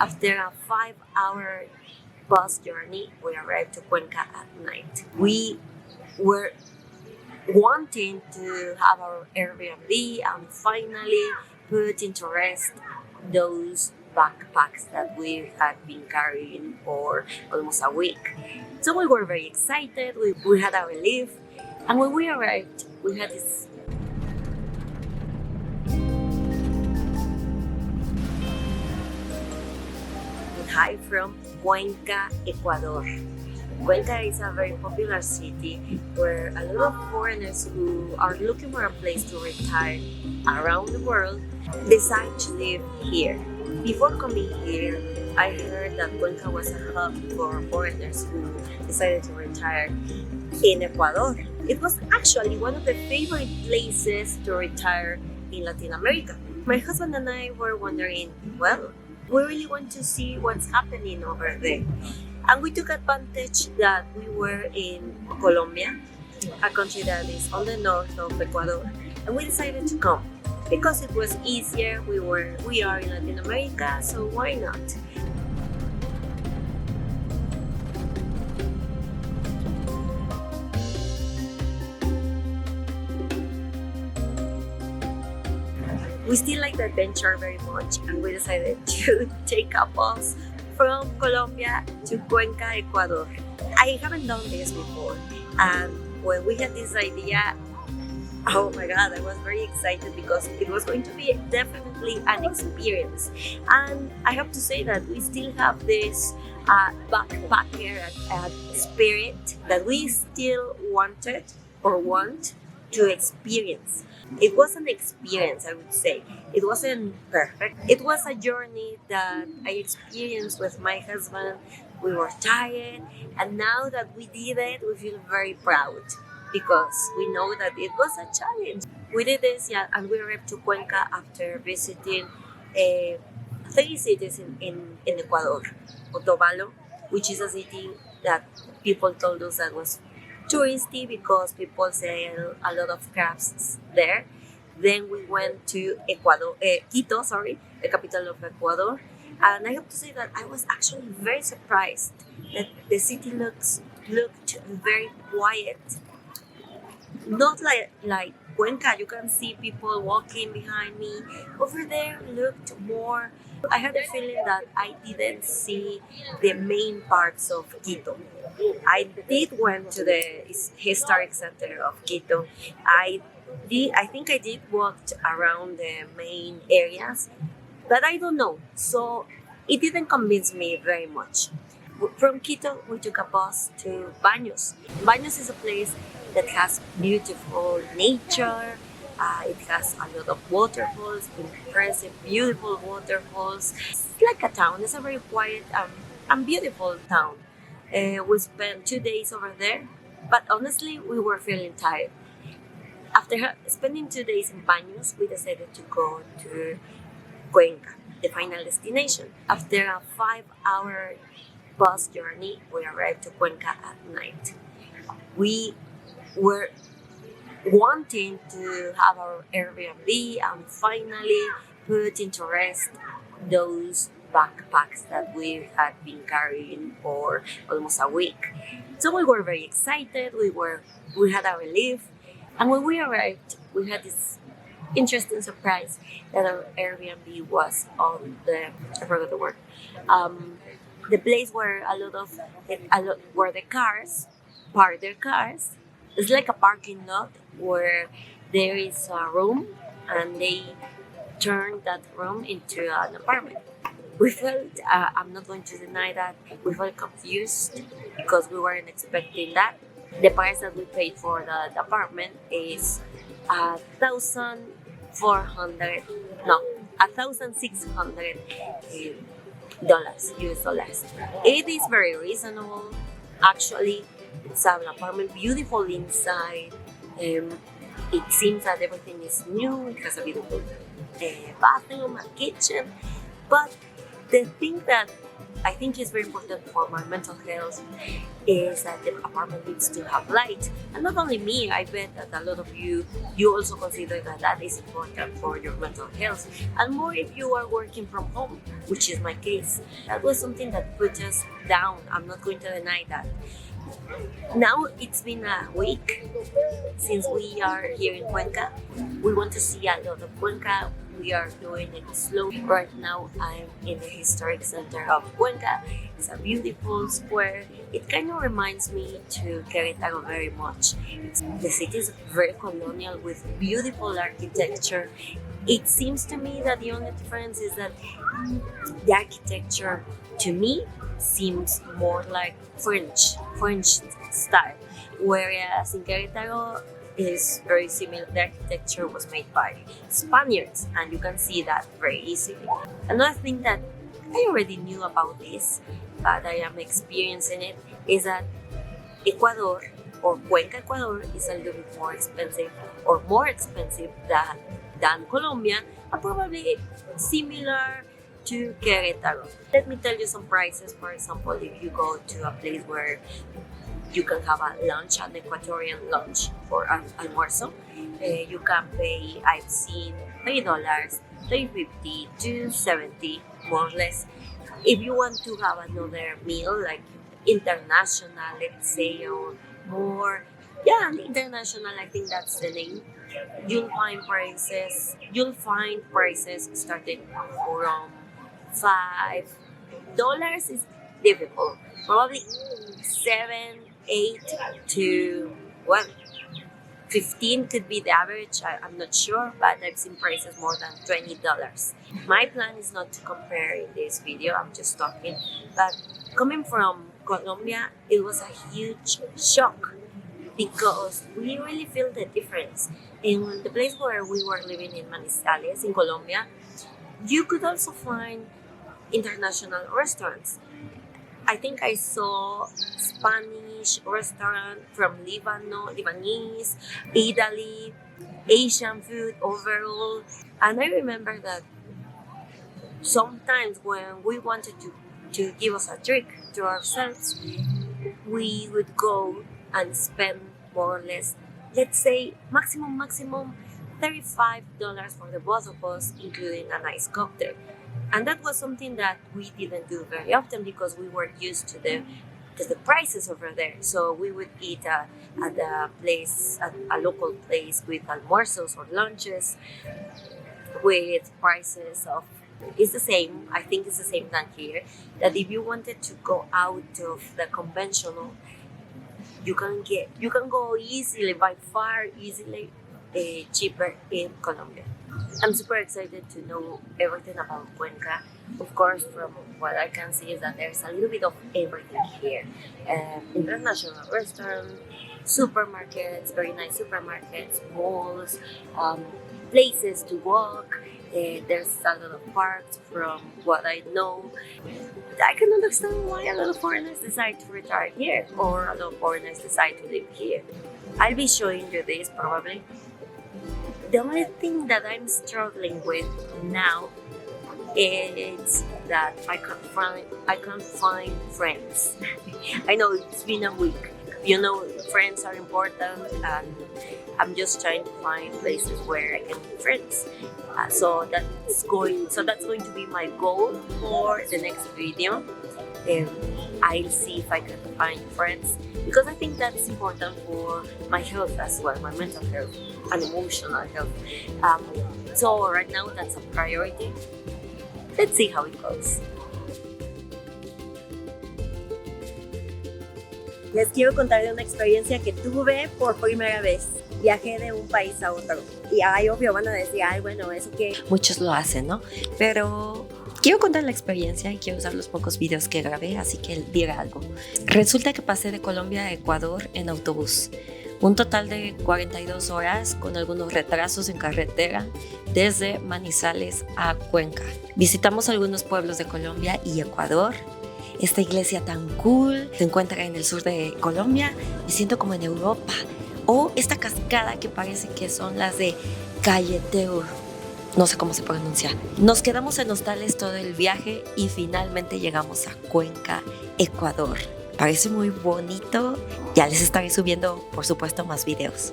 After a 5-hour bus journey, we arrived to Cuenca at night. We were wanting to have our Airbnb and finally put into rest those backpacks that we had been carrying for almost a week. So we were very excited, we had our leave, and when we arrived, we had this hi from Cuenca, Ecuador. Cuenca is a very popular city where a lot of foreigners who are looking for a place to retire around the world decide to live here. Before coming here, I heard that Cuenca was a hub for foreigners who decided to retire in Ecuador. It was actually one of the favorite places to retire in Latin America. My husband and I were wondering, well, we really want to see what's happening over there. And we took advantage that we were in Colombia, a country that is on the north of Ecuador, and we decided to come because it was easier. We are in Latin America, so why not? We still like the adventure very much, and we decided to take a bus from Colombia to Cuenca, Ecuador. I haven't done this before, and when we had this idea, oh my god, I was very excited because it was going to be definitely an experience. And I have to say that we still have this backpacker spirit that we still wanted or want to experience. It was an experience, I would say. It wasn't perfect. It was a journey that I experienced with my husband. We were tired, and now that we did it, we feel very proud because we know that it was a challenge. We did this, yeah, and we arrived to Cuenca after visiting 3 cities in Ecuador. Otavalo, which is a city that people told us that was touristy because people sell a lot of crafts there. Then we went to Quito, the capital of Ecuador. And I have to say that I was actually very surprised that the city looked very quiet. Not like Cuenca, you can see people walking behind me. Over there looked more. I had a feeling that I didn't see the main parts of Quito. I did went to the historic center of Quito. I think I did walk around the main areas, but I don't know. So it didn't convince me very much. From Quito, we took a bus to Baños. Baños is a place that has beautiful nature. It has a lot of waterfalls, impressive, beautiful waterfalls. It's like a town. It's a very quiet and beautiful town. We spent 2 days over there, but honestly, we were feeling tired. After spending 2 days in Baños, we decided to go to Cuenca, the final destination. After a 5-hour bus journey, we arrived to Cuenca at night. We were wanting to have our Airbnb and finally put into rest those backpacks that we had been carrying for almost a week. So we were very excited. We had our leave, and when we arrived, we had this interesting surprise that our Airbnb was on I forgot the word. The place where where the cars park their cars. It's like a parking lot where there is a room, and they turned that room into an apartment. We felt, I'm not going to deny that, we felt confused because we weren't expecting that. The price that we paid for the apartment is $1,600 US dollars. It is very reasonable. Actually, it's an apartment, beautiful inside. It seems that everything is new. It has a beautiful bathroom, a kitchen. But the thing that I think is very important for my mental health is that the apartment needs to have light. And not only me, I bet that a lot of you also consider that that is important for your mental health. And more if you are working from home, which is my case. That was something that put us down. I'm not going to deny that. Now it's been a week since we are here in Cuenca. We want to see a lot of Cuenca. We are doing it slowly. Right now I'm in the historic center of Cuenca. It's a beautiful square. It kind of reminds me to Querétaro very much. The city is very colonial with beautiful architecture. It seems to me that the only difference is that the architecture to me seems more like French style, whereas in Querétaro is very similar. The architecture was made by Spaniards, and you can see that very easily. Another thing that I already knew about this, but I am experiencing it, is that Ecuador or Cuenca, Ecuador is a little bit more expensive or more expensive than Colombia, and probably similar to Querétaro. Let me tell you some prices. For example, if you go to a place where you can have a lunch, an Ecuadorian lunch for an almuerzo, you can pay, I've seen $3, $3.50 to $70, more or less. If you want to have another meal, like international, let's say, or more, international, I think that's the name. You'll find prices starting from $5 is difficult. Probably 7, 8 to 15 could be the average. I'm not sure, but I've seen prices more than $20. My plan is not to compare in this video. I'm just talking. But coming from Colombia, it was a huge shock because we really feel the difference. In the place where we were living in Manizales, in Colombia, you could also find international restaurants. I think I saw Spanish restaurant from Lebanese, Italy, Asian food overall. And I remember that sometimes when we wanted to give us a treat to ourselves, we would go and spend more or less, let's say maximum $35 for the both of us, including a nice cocktail. And that was something that we didn't do very often because we were used to the prices over there. So we would eat at a local place with almuerzos or lunches with prices of, it's the same, I think it's the same than here, that if you wanted to go out of the conventional, you can go easily, by far easily cheaper in Colombia. I'm super excited to know everything about Cuenca. Of course, from what I can see is that there's a little bit of everything here. International restaurant, supermarkets, very nice supermarkets, malls, places to walk. There's a lot of parks from what I know. I can understand why a lot of foreigners decide to retire here or a lot of foreigners decide to live here. I'll be showing you this probably. The only thing that I'm struggling with now is that I can't find friends. I know it's been a week. You know, friends are important, and I'm just trying to find places where I can meet friends. So that's going to be my goal for the next video. I'll see if I can find friends, because I think that's important for my health as well, my mental health and emotional health. So right now that's a priority. Let's see how it goes. Les quiero contar de una experiencia que tuve por primera vez. Viajé de un país a otro. Y obvio van a decir, bueno, eso que muchos lo hacen, ¿no? Pero quiero contar la experiencia y quiero usar los pocos videos que grabé, así que diré algo. Resulta que pasé de Colombia a Ecuador en autobús. Un total de 42 horas con algunos retrasos en carretera desde Manizales a Cuenca. Visitamos algunos pueblos de Colombia y Ecuador. Esta iglesia tan cool se encuentra en el sur de Colombia. Me siento como en Europa. O esta cascada que parece que son las de Cayeteur. no sé cómo se pronuncia. Nos quedamos en hostales todo el viaje y finalmente llegamos a Cuenca, Ecuador. Parece muy bonito. Ya les estaré subiendo, por supuesto, más videos.